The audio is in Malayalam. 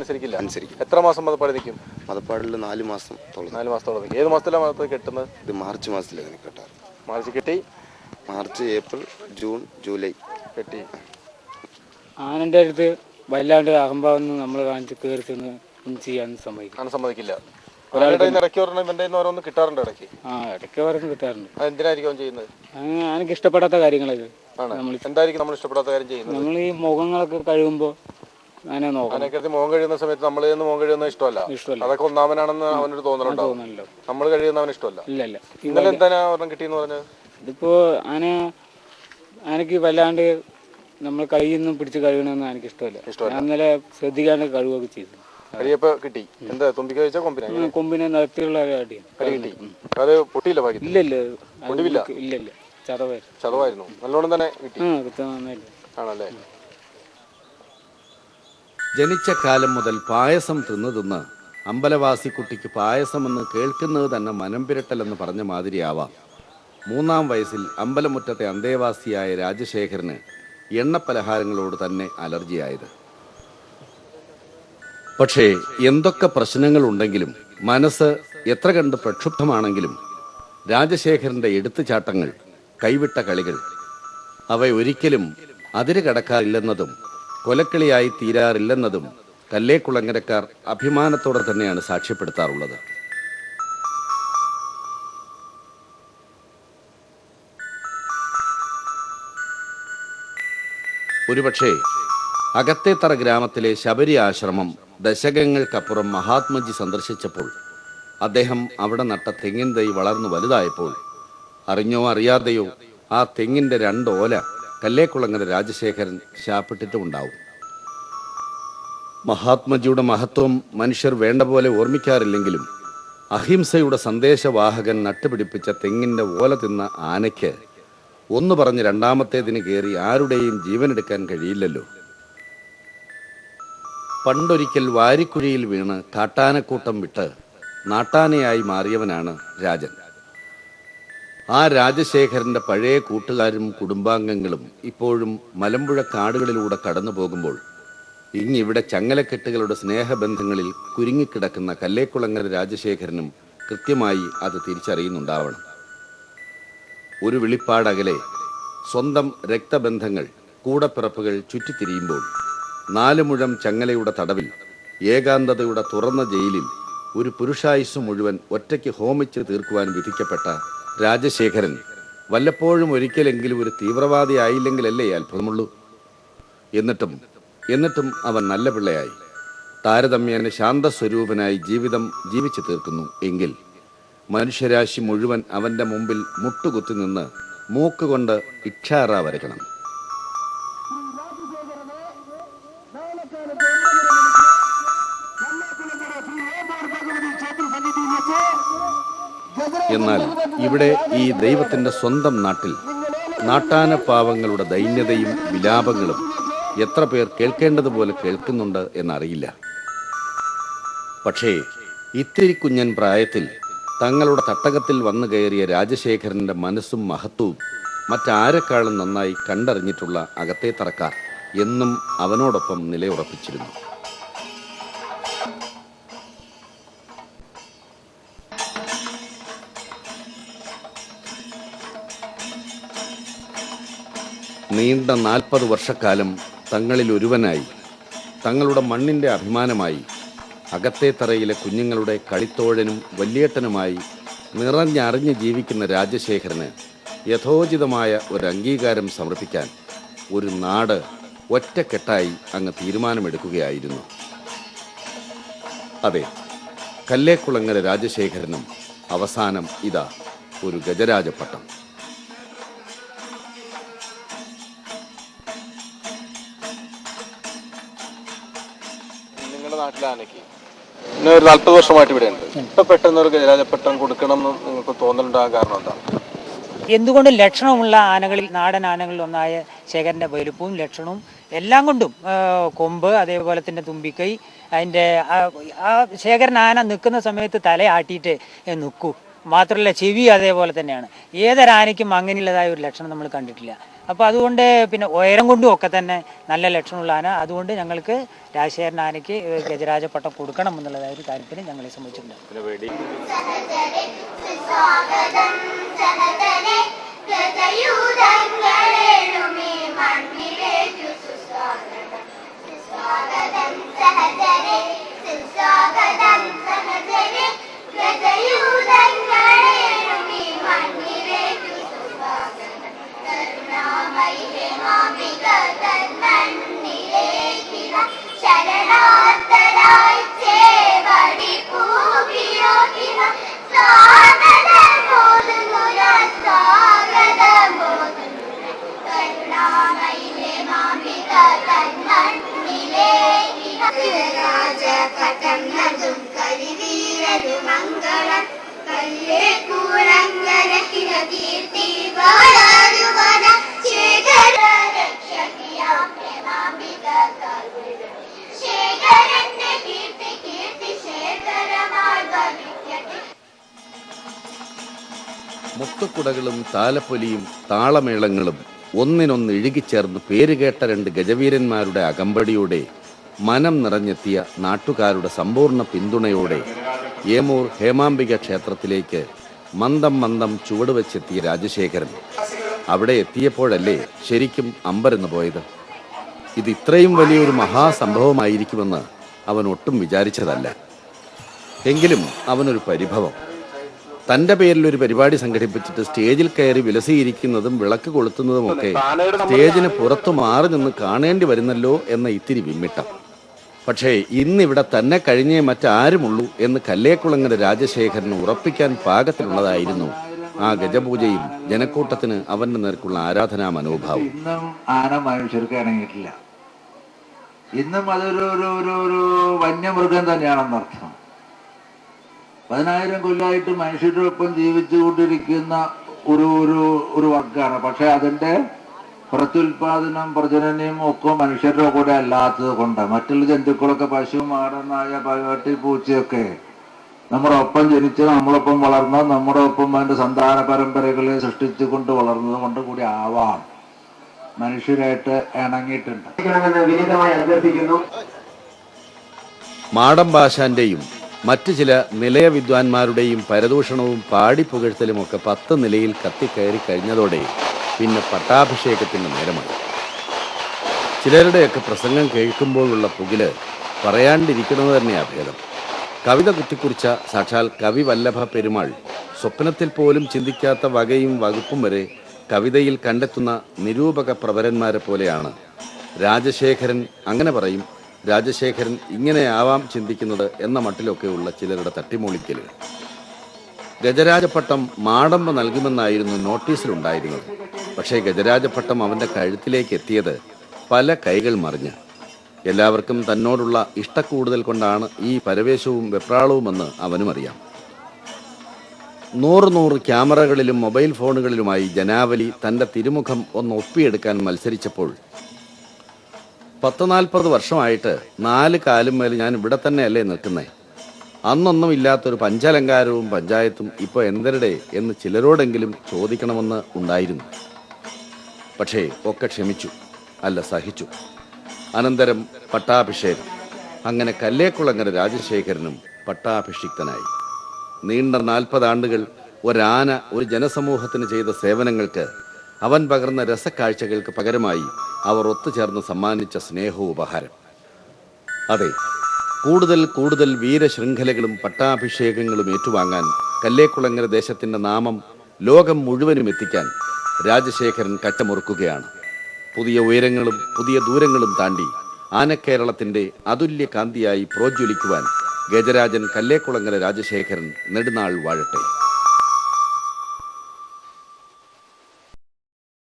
അനുസരിക്കില്ല. എത്ര മാസം മതപ്പാട് നിൽക്കും? മതപ്പാടിൽ 4 മാസം. 4 മാസത്തോളം നിൽക്കും. ഏത് മാസത്തിലാണ് മതപ്പാട് കെട്ടുന്നത്? ഇത് മാർച്ച് മാസത്തിലാണ് കെട്ടാറ്. മാർച്ച് കെട്ടി മാർച്ച്, ഏപ്രിൽ, ജൂൺ, ജൂലൈ കെട്ടി. ആനൻ്റെ അടുത്ത് വല്ലാണ്ട് അഹംഭാവം നമ്മൾ കാണിച്ച് കയറി ചെന്ന് ചെയ്യാൻ സമ്മതിക്കില്ല. ഇടയ്ക്ക് ഓരോന്ന് കിട്ടാറുണ്ട്. ഇടയ്ക്ക് ഓരോന്ന് കിട്ടാറുണ്ട്. എന്തിനായിരിക്കും ചെയ്യുന്നത്? എനിക്ക് ഇഷ്ടപ്പെടാത്ത കാര്യങ്ങളൊക്കെ. എന്തായിരിക്കും നമ്മൾ ഇഷ്ടപ്പെടാത്ത കാര്യം ചെയ്യുന്നത്? നമ്മൾ ഈ മുഖങ്ങളൊക്കെ കഴുകുമ്പോൾ അങ്ങനെ നോക്കാം. മുഖം കഴിയുന്ന സമയത്ത് നമ്മൾ മുഖം കഴിയുന്ന ഇഷ്ടമല്ല. അതൊക്കെ ഒന്നാമനാണെന്ന് അവനൊരു തോന്നലുണ്ടാവും. നമ്മൾ കഴിയുന്നവന് ഇഷ്ടമല്ല. ഇല്ലല്ല. ഇന്നലെ എന്താണ് ഒരെണ്ണം കിട്ടിയെന്ന് പറഞ്ഞത്? ഇതിപ്പോ ആനക്ക് വല്ലാണ്ട് നമ്മൾ കയ്യിൽ നിന്നും പിടിച്ച് കഴുകണമെന്ന് എനിക്ക് ഇഷ്ടമല്ല. ഞാൻ ഇന്നലെ ശ്രദ്ധിക്കാണ്ട് കഴുകുകയൊക്കെ ചെയ്തു. കിട്ടി. എന്താ തുമ്പിക്ക വെച്ചാൽ കൊമ്പിനെ നിരത്തിയുള്ള കിട്ടി. അത് പൊട്ടിയില്ല? ഇല്ല ഇല്ല, ചതവായിരുന്നു. നല്ലോണം തന്നെ കിട്ടി. ആണല്ലേ? ജനിച്ച കാലം മുതൽ പായസം തിന്ന് അമ്പലവാസി കുട്ടിക്ക് പായസമെന്ന് കേൾക്കുന്നത് തന്നെ മനംപിരട്ടലെന്ന് പറഞ്ഞ മാതിരിയാവാം 3-ാം വയസ്സിൽ അമ്പലമുറ്റത്തെ അന്തേവാസിയായ രാജശേഖരന് എണ്ണപ്പലഹാരങ്ങളോട് തന്നെ അലർജിയായത്. പക്ഷേ എന്തൊക്കെ പ്രശ്നങ്ങളുണ്ടെങ്കിലും മനസ്സ് എത്ര കണ്ട് പ്രക്ഷുബ്ധമാണെങ്കിലും രാജശേഖരന്റെ എടുത്തുചാട്ടങ്ങൾ, കൈവിട്ട കളികൾ അവയൊരിക്കലും അതിര് കടക്കാറില്ലെന്നതും കൊലക്കളിയായി തീരാറില്ലെന്നതും കല്ലേക്കുളങ്ങരക്കാർ അഭിമാനത്തോടെ തന്നെയാണ് സാക്ഷ്യപ്പെടുത്താറുള്ളത്. ഒരുപക്ഷെ അകത്തേത്തറ ഗ്രാമത്തിലെ ശബരി ആശ്രമം ദശകങ്ങൾക്കപ്പുറം മഹാത്മജി സന്ദർശിച്ചപ്പോൾ അദ്ദേഹം അവിടെ നട്ട തെങ്ങിൻ തൈ വളർന്നു വലുതായപ്പോൾ അറിഞ്ഞോ അറിയാതെയോ ആ തെങ്ങിന്റെ 2 ഓല കല്ലേക്കുളങ്ങര രാജശേഖരൻ ശാപ്പിട്ടിട്ടുമുണ്ടാവും. മഹാത്മജിയുടെ മഹത്വം മനുഷ്യർ വേണ്ട പോലെ ഓർമ്മിക്കാറില്ലെങ്കിലും അഹിംസയുടെ സന്ദേശവാഹകൻ നട്ടുപിടിപ്പിച്ച തെങ്ങിന്റെ ഓല തിന്ന ആനയ്ക്ക് ഒന്ന് പറഞ്ഞ് രണ്ടാമത്തേതിന് കയറി ആരുടെയും ജീവനെടുക്കാൻ കഴിയില്ലല്ലോ. പണ്ടൊരിക്കൽ വാരിക്കുഴിയിൽ വീണ് കാട്ടാനക്കൂട്ടം വിട്ട് നാട്ടാനയായി മാറിയവനാണ് രാജൻ. ആ രാജശേഖരന്റെ പഴയ കൂട്ടുകാരും കുടുംബാംഗങ്ങളും ഇപ്പോഴും മലമ്പുഴ കാടുകളിലൂടെ കടന്നു പോകുമ്പോൾ ഇങ്ങിവിടെ ചങ്ങലക്കെട്ടുകളുടെ സ്നേഹബന്ധങ്ങളിൽ കുരുങ്ങിക്കിടക്കുന്ന കല്ലേക്കുളങ്ങര രാജശേഖരനും കൃത്യമായി അത് തിരിച്ചറിയുന്നുണ്ടാവണം. ഒരു വിളിപ്പാടകലെ സ്വന്തം രക്തബന്ധങ്ങൾ, കൂടപ്പിറപ്പുകൾ ചുറ്റിത്തിരിയുമ്പോൾ 4 മുഴം ചങ്ങലയുടെ തടവിൽ, ഏകാന്തതയുടെ തുറന്ന ജയിലിൽ ഒരു പുരുഷായുസ് മുഴുവൻ ഒറ്റയ്ക്ക് ഹോമിച്ച് തീർക്കുവാൻ വിധിക്കപ്പെട്ട രാജശേഖരൻ വല്ലപ്പോഴും ഒരിക്കലെങ്കിലും ഒരു തീവ്രവാദിയായില്ലെങ്കിലല്ലേ അത്ഭുതമുള്ളൂ. എന്നിട്ടും അവൻ നല്ല പിള്ളയായി, താരതമ്യേന ശാന്തസ്വരൂപനായി ജീവിതം ജീവിച്ചു തീർക്കുന്നു എങ്കിൽ മനുഷ്യരാശി മുഴുവൻ അവന്റെ മുമ്പിൽ മുട്ടുകുത്തി നിന്ന് മൂക്കുകൊണ്ട് ഇക്ഷാറ വരയ്ക്കണം. എന്നാൽ ഇവിടെ ഈ ദൈവത്തിന്റെ സ്വന്തം നാട്ടിൽ നാട്ടാനപ്പാവങ്ങളുടെ ദൈന്യതയും വിലാപങ്ങളും എത്ര പേർ കേൾക്കേണ്ടതുപോലെ കേൾക്കുന്നുണ്ട് എന്നറിയില്ല. പക്ഷേ ഇത്തിരി കുഞ്ഞൻ പ്രായത്തിൽ തങ്ങളുടെ തട്ടകത്തിൽ വന്നു കയറിയ രാജശേഖരന്റെ മനസ്സും മഹത്വവും മറ്റാരെക്കാളും നന്നായി കണ്ടറിഞ്ഞിട്ടുള്ള അകത്തേത്തറക്കാർ എന്നും അവനോടൊപ്പം നിലയുറപ്പിച്ചിരുന്നു. നീണ്ട 40 വർഷക്കാലം തങ്ങളിൽ ഒരുവനായി, തങ്ങളുടെ മണ്ണിന്റെ അഭിമാനമായി, അകത്തേത്തറയിലെ കുഞ്ഞുങ്ങളുടെ കളിത്തോഴനും വല്യേട്ടനുമായി നിറഞ്ഞറിഞ്ഞ് ജീവിക്കുന്ന രാജശേഖരന് യഥോചിതമായ ഒരു അംഗീകാരം സമർപ്പിക്കാൻ ഒരു നാട് ഒറ്റക്കെട്ടായി അങ്ങ് തീരുമാനമെടുക്കുകയായിരുന്നു. അതെ, കല്ലേക്കുളങ്ങര രാജശേഖരനും അവസാനം ഇതാ ഒരു ഗജരാജപട്ടം. നാട്ടിലെ ആനയ്ക്ക് ഒരു 40 വർഷമായിട്ട് ഇവിടെ ഉണ്ട്. ഇപ്പൊ പെട്ടെന്ന് ഒരു ഗജരാജപട്ടം കൊടുക്കണം എന്ന് നിങ്ങൾക്ക് തോന്നലുണ്ടാകാൻ കാരണം എന്താ? എന്തുകൊണ്ട് ലക്ഷണമുള്ള ആനകളിൽ, നാടൻ ആനകളിൽ ഒന്നായ ശേഖരൻ്റെ വലുപ്പവും ലക്ഷണവും എല്ലാം കൊണ്ടും, കൊമ്പ്, അതേപോലെ തന്നെ തുമ്പിക്കൈ, അതിൻ്റെ ആ ശേഖരൻ ആന നിൽക്കുന്ന സമയത്ത് തലയാട്ടിയിട്ട് നിൽക്കൂ. മാത്രമല്ല ചെവി അതേപോലെ തന്നെയാണ്. ഏതൊരാനയ്ക്കും അങ്ങനെയുള്ളതായ ഒരു ലക്ഷണം നമ്മൾ കണ്ടിട്ടില്ല. അപ്പോൾ അതുകൊണ്ട് പിന്നെ ഉയരം കൊണ്ടും ഒക്കെ തന്നെ നല്ല ലക്ഷണമുള്ള ആന. അതുകൊണ്ട് ഞങ്ങൾക്ക് രാജശേഖരൻ ആനയ്ക്ക് ഗജരാജ പട്ടം കൊടുക്കണം എന്നുള്ളതായ ഒരു താല്പര്യം ഞങ്ങളെ സംബന്ധിച്ചിട്ടുണ്ട്. മുത്തുക്കുടകളും താലപ്പൊലിയും താളമേളങ്ങളും ഒന്നിനൊന്ന് ഇഴുകിച്ചേർന്ന് പേരുകേട്ട രണ്ട് ഗജവീരന്മാരുടെ അകമ്പടിയോടെ മനം നിറഞ്ഞെത്തിയ നാട്ടുകാരുടെ സമ്പൂർണ്ണ പിന്തുണയോടെ ഏമൂർ ഹേമാംബിക ക്ഷേത്രത്തിലേക്ക് മന്ദം മന്ദം ചുവടുവെച്ചെത്തിയ രാജശേഖരൻ അവിടെ എത്തിയപ്പോഴല്ലേ ശരിക്കും അമ്പരന്ന് പോയത്. ഇത് ഇത്രയും വലിയൊരു മഹാസംഭവമായിരിക്കുമെന്ന് അവൻ ഒട്ടും വിചാരിച്ചതല്ല. എങ്കിലും അവനൊരു പരിഭവം. തന്റെ പേരിൽ ഒരു പരിപാടി സംഘടിപ്പിച്ചിട്ട് സ്റ്റേജിൽ കയറി വിലസിയിരിക്കുന്നതും വിളക്ക് കൊളുത്തുന്നതുമൊക്കെ സ്റ്റേജിന് പുറത്തു മാറി നിന്ന് കാണേണ്ടി വരുന്നല്ലോ എന്ന ഇത്തിരി വിമ്മിട്ടം. പക്ഷേ ഇന്നിവിടെ തന്നെ കഴിഞ്ഞേ മറ്റാരുമുള്ളൂ എന്ന് കല്ലേക്കുളങ്ങര രാജശേഖരന് ഉറപ്പിക്കാൻ പാകത്തിലുള്ളതായിരുന്നു ആ ഗജപൂജയും ജനക്കൂട്ടത്തിന് അവന്റെ നേർക്കുള്ള ആരാധനാ മനോഭാവം. ഇന്നും ആന മനുഷ്യർക്ക് ഇണങ്ങിയിട്ടില്ല. ഇന്നും അതൊരു ഒരു വന്യമൃഗം തന്നെയാണെന്നർത്ഥം. 10,000 കൊല്ലമായിട്ട് മനുഷ്യരോടൊപ്പം ജീവിച്ചുകൊണ്ടിരിക്കുന്ന ഒരു വർഗ്ഗമാണ്. പക്ഷെ അതിന്റെ പ്രത്യുൽപാദനം പ്രജനനയും ഒക്കെ മനുഷ്യരുടെ കൂടെ അല്ലാത്തത് കൊണ്ട് മറ്റുള്ള ജന്തുക്കളൊക്കെ പശു മാടനായ പട്ടി പൂച്ചയൊക്കെ നമ്മുടെ ഒപ്പം ജനിച്ച് നമ്മളൊപ്പം വളർന്ന് നമ്മുടെ ഒപ്പം അതിന്റെ സന്താന പരമ്പരകളെ സൃഷ്ടിച്ചുകൊണ്ട് വളർന്നത് കൊണ്ട് കൂടി ആവാം മനുഷ്യരായിട്ട് ഇണങ്ങിയിട്ടുണ്ട്. മാടമ്പാശാന്റെയും മറ്റു ചില നിലയ വിദ്വാൻമാരുടെയും പരദൂഷണവും പാടിപ്പുകഴ്ത്തലുമൊക്കെ 10 നിലയിൽ കത്തിക്കയറി കഴിഞ്ഞതോടെ പിന്നെ പട്ടാഭിഷേകത്തിന് നേരമായി. ചിലരുടെയൊക്കെ പ്രസംഗം കേൾക്കുമ്പോഴുള്ള പുകില് പറയാണ്ടിരിക്കുന്നത് തന്നെയാ ഭേദം. കവിത കുത്തിക്കുറിച്ച സാക്ഷാൽ കവി വല്ലഭ പെരുമാൾ സ്വപ്നത്തിൽ പോലും ചിന്തിക്കാത്ത വകയും വകുപ്പും വരെ കവിതയിൽ കണ്ടെത്തുന്ന നിരൂപക പ്രവരന്മാരെ പോലെയാണ് രാജശേഖരൻ. അങ്ങനെ പറയും, രാജശേഖരൻ ഇങ്ങനെയാവാം ചിന്തിക്കുന്നത് എന്ന മട്ടിലൊക്കെയുള്ള ചിലരുടെ തട്ടിമൂളിക്കലുകൾ. ഗജരാജപട്ടം മാടമ്പ് നൽകുമെന്നായിരുന്നു നോട്ടീസിലുണ്ടായിരുന്നത്. പക്ഷേ ഗജരാജപട്ടം അവന്റെ കഴുത്തിലേക്ക് എത്തിയത് പല കൈകൾ മറിഞ്ഞ്. എല്ലാവർക്കും തന്നോടുള്ള ഇഷ്ടക്കൂടുതൽ കൊണ്ടാണ് ഈ പരവേശവും വെപ്രാളവുമെന്ന് അവനും അറിയാം. 100 ക്യാമറകളിലും മൊബൈൽ ഫോണുകളിലുമായി ജനാവലി തന്റെ തിരുമുഖം ഒന്ന് ഒപ്പിയെടുക്കാൻ മത്സരിച്ചപ്പോൾ 10-40 വർഷമായിട്ട് 4 കാലും മേൽ ഞാൻ ഇവിടെ തന്നെയല്ലേ നിൽക്കുന്നേ, അന്നൊന്നും ഇല്ലാത്തൊരു പഞ്ചാലങ്കാരവും പഞ്ചായത്തും ഇപ്പോൾ എന്തരുടെ എന്ന് ചിലരോടെങ്കിലും ചോദിക്കണമെന്ന് ഉണ്ടായിരുന്നു. പക്ഷേ ഒക്കെ ക്ഷമിച്ചു, അല്ല സഹിച്ചു. അനന്തരം പട്ടാഭിഷേകം. അങ്ങനെ കല്ലേക്കുളങ്ങര രാജശേഖരനും പട്ടാഭിഷിക്തനായി. നീണ്ട 40 ആണ്ടുകൾ ഒരാന ഒരു ജനസമൂഹത്തിന് ചെയ്ത സേവനങ്ങൾക്ക്, അവൻ പകർന്ന രസക്കാഴ്ചകൾക്ക് പകരമായി അവർ ഒത്തുചേർന്ന് സമ്മാനിച്ച സ്നേഹോപഹാരം. അതെ, കൂടുതൽ കൂടുതൽ വീരശൃംഖലകളും പട്ടാഭിഷേകങ്ങളും ഏറ്റുവാങ്ങാൻ, കല്ലേക്കുളങ്ങര ദേശത്തിന്റെ നാമം ലോകം മുഴുവനും എത്തിക്കാൻ രാജശേഖരൻ കച്ചമുറുക്കുകയാണ്. പുതിയ ഉയരങ്ങളും പുതിയ ദൂരങ്ങളും താണ്ടി ആനക്കേരളത്തിന്റെ അതുല്യ കാന്തിയായി പ്രോജ്വലിക്കുവാൻ ഗജരാജൻ കല്ലേക്കുളങ്ങര രാജശേഖരൻ നെടുനാൾ വാഴട്ടെ.